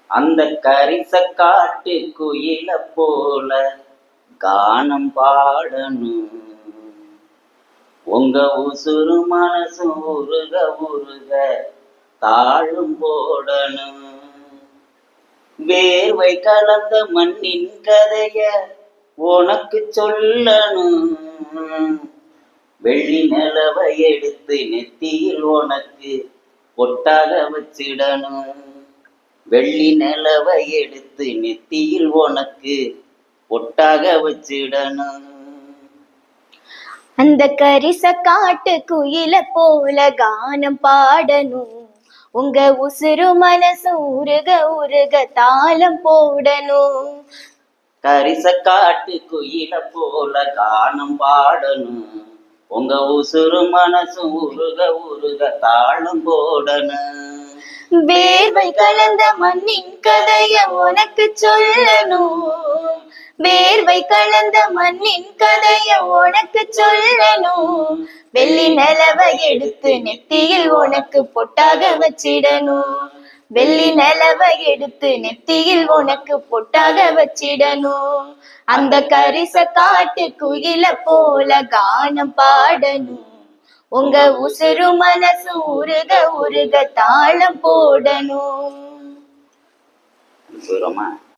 அந்த கரிச காட்டு குயில போல கானம் பாடணும். உங்க உசுறு மனசும் உருக உருக தாழும் போடணும். வேர்வை கலந்த மண்ணின் கதைய உனக்கு சொல்லணும். வெள்ளி நிலவை எடுத்து நெத்தியில் உனக்கு பொட்டாக வச்சிடணும். வெள்ளி நிலவை எடுத்து நெத்தியில் உனக்கு பொட்டாக வச்சிடணும். அந்த கரிச காட்டு குயில போல கானம் பாடணும். உங்க உசுறு மனசு உருக உருக தாளம் போடணும். கரிச காட்டு குயில போல கானம் பாடணும். உங்க உசுறு மனசு உருக உருக தாளம் போடணும். வேர்வை கலந்த மண்ணின் கதைய உனக்கு சொல்லணும். வேர்வை கலந்த மண்ணின் கதைய உனக்கு சொல்லணும். வெள்ளி நிலவை எடுத்து நெத்தியில் உனக்கு பொட்டாக வச்சிடணும். வெள்ளி நிலவை எடுத்து நெத்தியில் உனக்கு பொட்டாக வச்சிடணும். அந்த கரிச காட்டு குயில போல கானம் பாடணும். உங்க உசுறு மனசு உருக உருக தாளம் போடணும்.